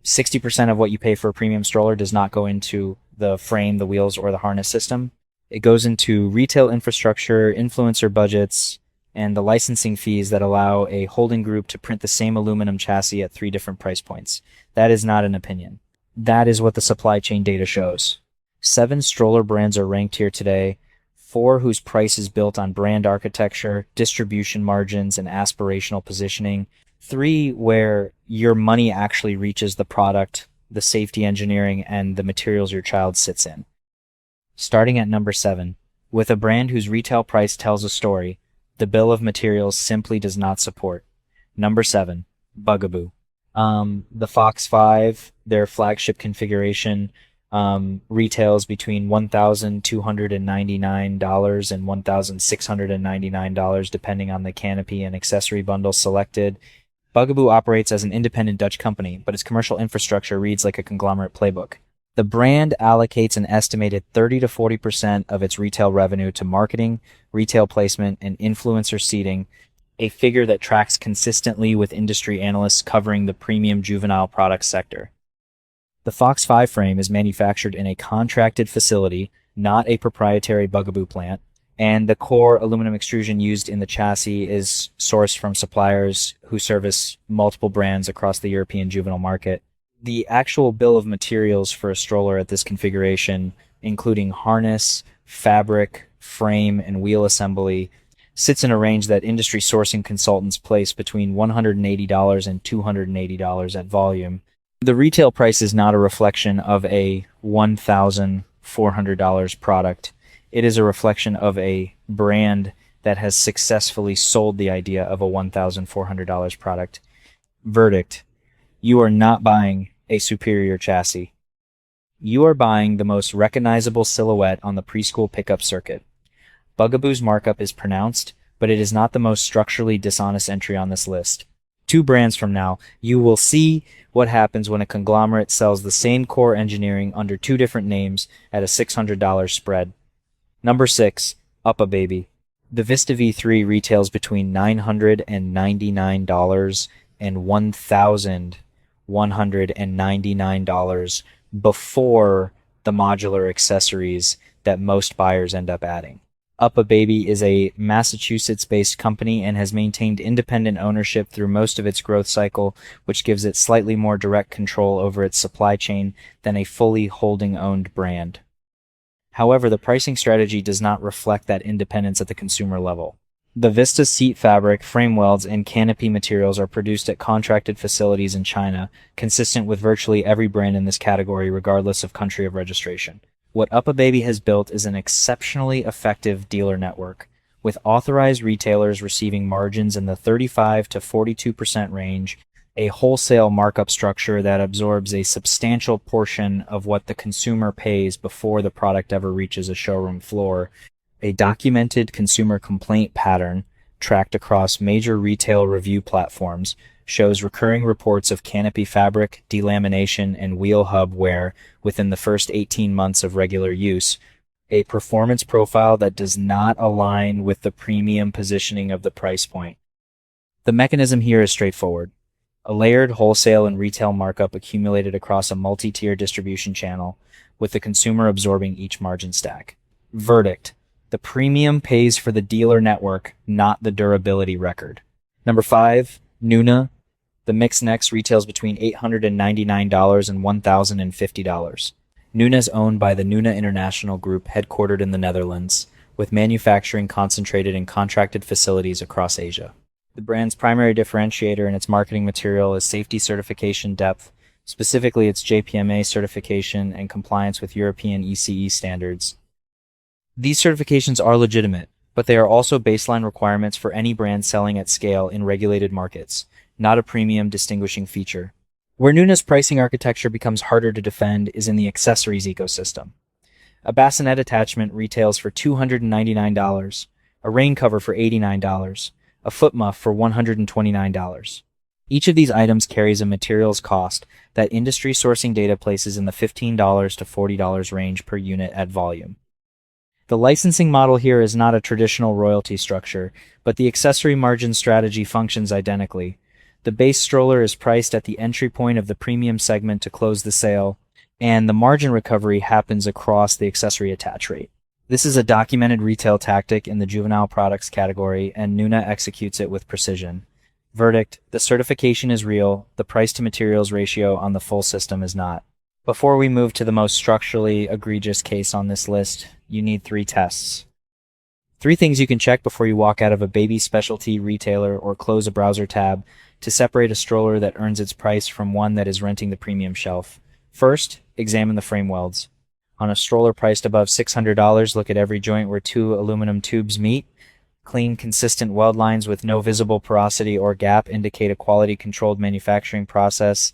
60% of what you pay for a premium stroller does not go into the frame, the wheels, or the harness system. It goes into retail infrastructure, influencer budgets, and the licensing fees that allow a holding group to print the same aluminum chassis at 3 different price points. That is not an opinion. That is what the supply chain data shows. 7 stroller brands are ranked here today, 4 whose price is built on brand architecture, distribution margins, and aspirational positioning, 3 where your money actually reaches the product, the safety engineering, and the materials your child sits in. Starting at number 7, with a brand whose retail price tells a story, the bill of materials simply does not support. Number 7, Bugaboo. The Fox 5, their flagship configuration, retails between $1,299 and $1,699 depending on the canopy and accessory bundle selected. Bugaboo operates as an independent Dutch company, but its commercial infrastructure reads like a conglomerate playbook. The brand allocates an estimated 30 to 40% of its retail revenue to marketing, retail placement, and influencer seeding, a figure that tracks consistently with industry analysts covering the premium juvenile product sector. The Fox 5 frame is manufactured in a contracted facility, not a proprietary Bugaboo plant, and the core aluminum extrusion used in the chassis is sourced from suppliers who service multiple brands across the European juvenile market. The actual bill of materials for a stroller at this configuration, including harness, fabric, frame, and wheel assembly, sits in a range that industry sourcing consultants place between $180 and $280 at volume. The retail price is not a reflection of a $1,400 product. It is a reflection of a brand that has successfully sold the idea of a $1,400 product. Verdict: you are not buying a superior chassis. You are buying the most recognizable silhouette on the preschool pickup circuit. Bugaboo's markup is pronounced, but it is not the most structurally dishonest entry on this list. 2 brands from now, you will see what happens when a conglomerate sells the same core engineering under 2 different names at a $600 spread. Number 6, UPA-Baby. The Vista V3 retails between $999 and $1,199 before the modular accessories that most buyers end up adding. UPA-Baby is a Massachusetts-based company and has maintained independent ownership through most of its growth cycle, which gives it slightly more direct control over its supply chain than a fully holding-owned brand. However, the pricing strategy does not reflect that independence at the consumer level. The Vista seat fabric, frame welds, and canopy materials are produced at contracted facilities in China, consistent with virtually every brand in this category regardless of country of registration. What UPA-Baby has built is an exceptionally effective dealer network, with authorized retailers receiving margins in the 35 to 42% range, a wholesale markup structure that absorbs a substantial portion of what the consumer pays before the product ever reaches a showroom floor, a documented consumer complaint pattern tracked across major retail review platforms shows recurring reports of canopy fabric, delamination, and wheel hub wear within the first 18 months of regular use, a performance profile that does not align with the premium positioning of the price point. The mechanism here is straightforward. A layered wholesale and retail markup accumulated across a multi-tier distribution channel, with the consumer absorbing each margin stack. Verdict: the premium pays for the dealer network, not the durability record. Number 5, Nuna. The Mix Next retails between $899 and $1,050. Nuna is owned by the Nuna International Group, headquartered in the Netherlands, with manufacturing concentrated in contracted facilities across Asia. The brand's primary differentiator in its marketing material is safety certification depth, specifically its JPMA certification and compliance with European ECE standards. These certifications are legitimate, but they are also baseline requirements for any brand selling at scale in regulated markets, not a premium distinguishing feature. Where Nuna's pricing architecture becomes harder to defend is in the accessories ecosystem. A bassinet attachment retails for $299, a rain cover for $89, a foot muff for $129. Each of these items carries a materials cost that industry sourcing data places in the $15 to $40 range per unit at volume. The licensing model here is not a traditional royalty structure, but the accessory margin strategy functions identically. The base stroller is priced at the entry point of the premium segment to close the sale, and the margin recovery happens across the accessory attach rate. This is a documented retail tactic in the juvenile products category, and Nuna executes it with precision. Verdict: the certification is real, the price to materials ratio on the full system is not. Before we move to the most structurally egregious case on this list, you need 3 tests. 3 things you can check before you walk out of a baby specialty retailer or close a browser tab to separate a stroller that earns its price from one that is renting the premium shelf. First, examine the frame welds. On a stroller priced above $600, look at every joint where 2 aluminum tubes meet. Clean, consistent weld lines with no visible porosity or gap indicate a quality-controlled manufacturing process.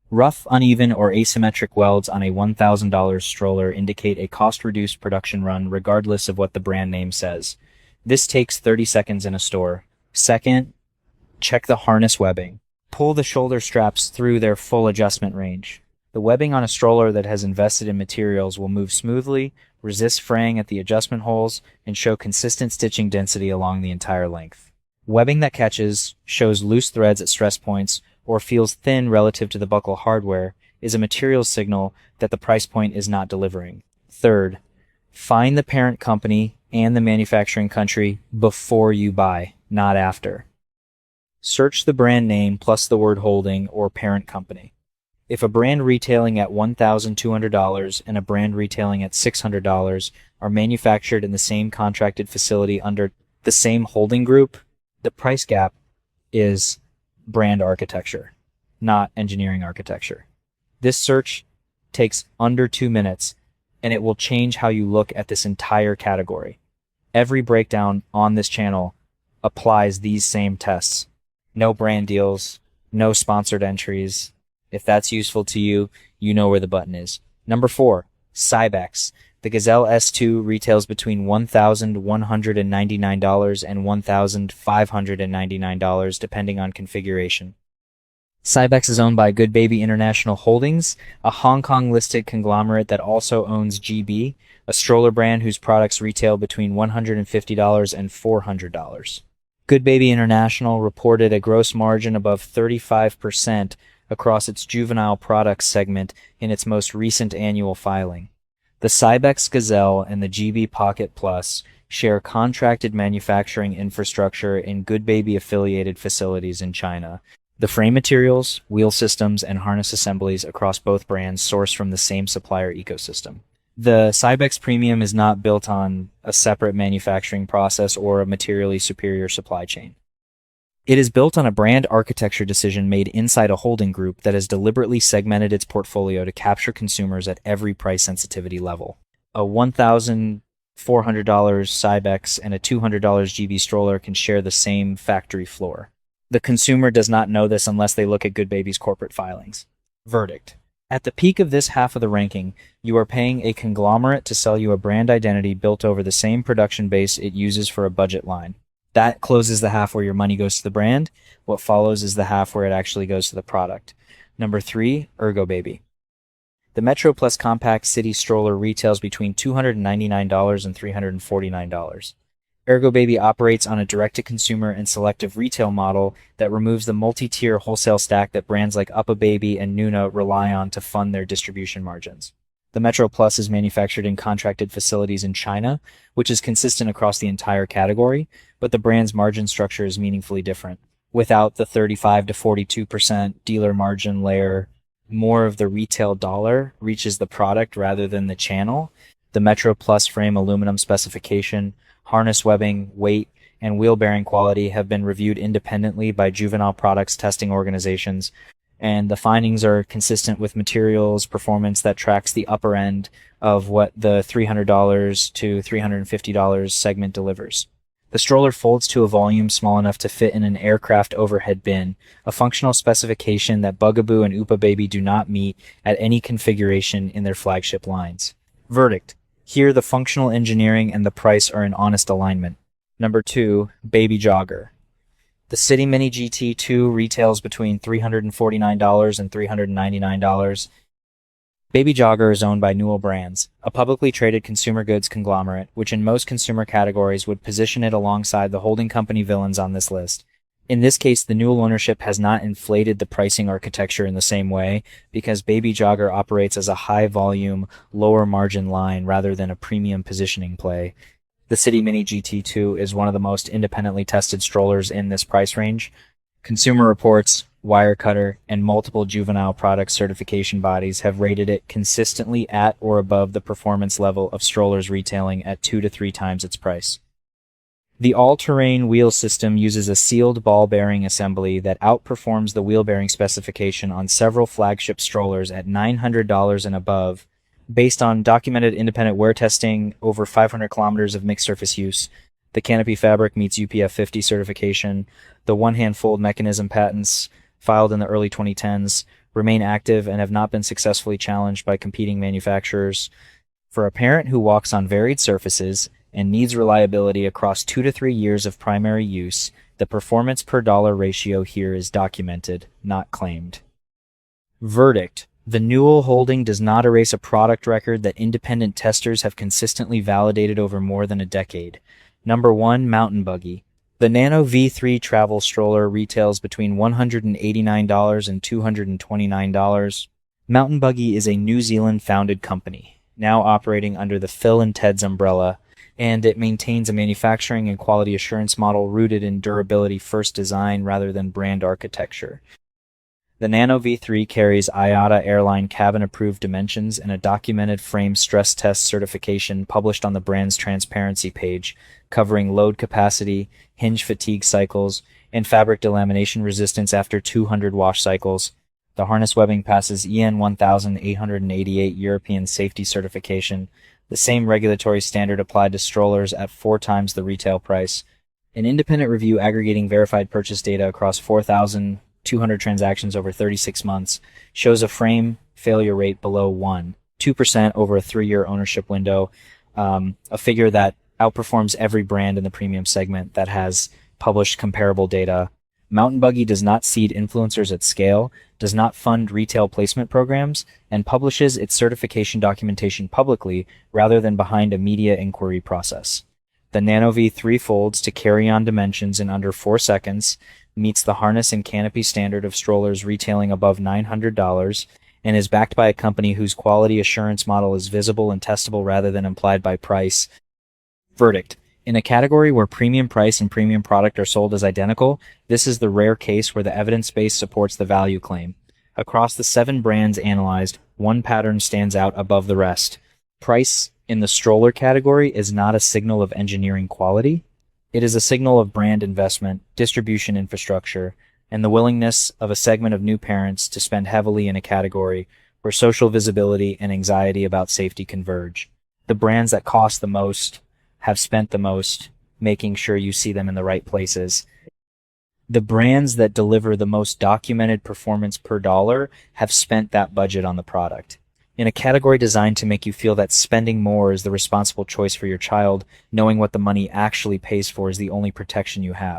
Rough, uneven, or asymmetric welds on a $1,000 stroller indicate a cost-reduced production run regardless of what the brand name says. This takes 30 seconds in a store. Second, check the harness webbing. Pull the shoulder straps through their full adjustment range. The webbing on a stroller that has invested in materials will move smoothly, resist fraying at the adjustment holes, and show consistent stitching density along the entire length. Webbing that catches, shows loose threads at stress points, or feels thin relative to the buckle hardware is a material signal that the price point is not delivering. Third, find the parent company and the manufacturing country before you buy, not after. Search the brand name plus the word holding or parent company. If a brand retailing at $1,200 and a brand retailing at $600 are manufactured in the same contracted facility under the same holding group, the price gap is brand architecture, not engineering architecture. This search takes under 2 minutes, and it will change how you look at this entire category. Every breakdown on this channel applies these same tests. No brand deals, no sponsored entries. If that's useful to you, you know where the button is. Number 4, Cybex. The Gazelle S2 retails between $1,199 and $1,599 depending on configuration. Cybex is owned by Good Baby International Holdings, a Hong Kong-listed conglomerate that also owns GB, a stroller brand whose products retail between $150 and $400. Good Baby International reported a gross margin above 35% across its juvenile products segment in its most recent annual filing. The Cybex Gazelle and the GB Pocket Plus share contracted manufacturing infrastructure in Good Baby affiliated facilities in China. The frame materials, wheel systems, and harness assemblies across both brands source from the same supplier ecosystem. The Cybex Premium is not built on a separate manufacturing process or a materially superior supply chain. It is built on a brand architecture decision made inside a holding group that has deliberately segmented its portfolio to capture consumers at every price sensitivity level. A $1,400 Cybex and a $200 GB stroller can share the same factory floor. The consumer does not know this unless they look at Good Baby's corporate filings. Verdict: at the peak of this half of the ranking, you are paying a conglomerate to sell you a brand identity built over the same production base it uses for a budget line. That closes the half where your money goes to the brand. What follows is the half where it actually goes to the product. Number 3, Ergo Baby. The Metro Plus Compact City Stroller retails between $299 and $349. Ergo Baby operates on a direct-to-consumer and selective retail model that removes the multi-tier wholesale stack that brands like UPPAbaby and Nuna rely on to fund their distribution margins. The Metro Plus is manufactured in contracted facilities in China, which is consistent across the entire category, but the brand's margin structure is meaningfully different. Without the 35 to 42% dealer margin layer, more of the retail dollar reaches the product rather than the channel. The Metro Plus frame aluminum specification, harness webbing, weight, and wheel bearing quality have been reviewed independently by juvenile products testing organizations, and the findings are consistent with materials performance that tracks the upper end of what the $300 to $350 segment delivers. The stroller folds to a volume small enough to fit in an aircraft overhead bin, a functional specification that Bugaboo and UPPAbaby do not meet at any configuration in their flagship lines. Verdict: here the functional engineering and the price are in honest alignment. Number 2, Baby Jogger. The City Mini GT2 retails between $349 and $399. Baby Jogger is owned by Newell Brands, a publicly traded consumer goods conglomerate, which in most consumer categories would position it alongside the holding company villains on this list. In this case, the Newell ownership has not inflated the pricing architecture in the same way because Baby Jogger operates as a high volume, lower margin line rather than a premium positioning play. The City Mini GT2 is one of the most independently tested strollers in this price range. Consumer Reports, Wirecutter, and multiple juvenile product certification bodies have rated it consistently at or above the performance level of strollers retailing at 2 to 3 times its price. The all-terrain wheel system uses a sealed ball bearing assembly that outperforms the wheel bearing specification on several flagship strollers at $900 and above, based on documented independent wear testing, over 500 kilometers of mixed surface use. The canopy fabric meets UPF 50 certification. The one-hand fold mechanism patents, filed in the early 2010s, remain active and have not been successfully challenged by competing manufacturers. For a parent who walks on varied surfaces and needs reliability across 2 to 3 years of primary use, the performance per dollar ratio here is documented, not claimed. Verdict: the Newell holding does not erase a product record that independent testers have consistently validated over more than a decade. Number 1, Mountain Buggy. The Nano V3 travel stroller retails between $189 and $229. Mountain Buggy is a New Zealand-founded company, now operating under the Phil and Ted's umbrella, and it maintains a manufacturing and quality assurance model rooted in durability-first design rather than brand architecture. The Nano V3 carries IATA airline cabin-approved dimensions and a documented frame stress test certification published on the brand's transparency page, covering load capacity, hinge fatigue cycles, and fabric delamination resistance after 200 wash cycles. The harness webbing passes EN 1888 European safety certification, the same regulatory standard applied to strollers at 4 times the retail price. An independent review aggregating verified purchase data across 4,200 transactions over 36 months shows a frame failure rate below 1, 2% over a 3-year ownership window, a figure that outperforms every brand in the premium segment that has published comparable data. Mountain Buggy does not seed influencers at scale, does not fund retail placement programs, and publishes its certification documentation publicly rather than behind a media inquiry process. The Nano V3 folds to carry-on dimensions in under 4 seconds, meets the harness and canopy standard of strollers retailing above $900, and is backed by a company whose quality assurance model is visible and testable rather than implied by price. Verdict: in a category where premium price and premium product are sold as identical, this is the rare case where the evidence base supports the value claim. Across the 7 brands analyzed, one pattern stands out above the rest. Price in the stroller category is not a signal of engineering quality. It is a signal of brand investment, distribution infrastructure, and the willingness of a segment of new parents to spend heavily in a category where social visibility and anxiety about safety converge. The brands that cost the most have spent the most, making sure you see them in the right places. The brands that deliver the most documented performance per dollar have spent that budget on the product. In a category designed to make you feel that spending more is the responsible choice for your child, knowing what the money actually pays for is the only protection you have.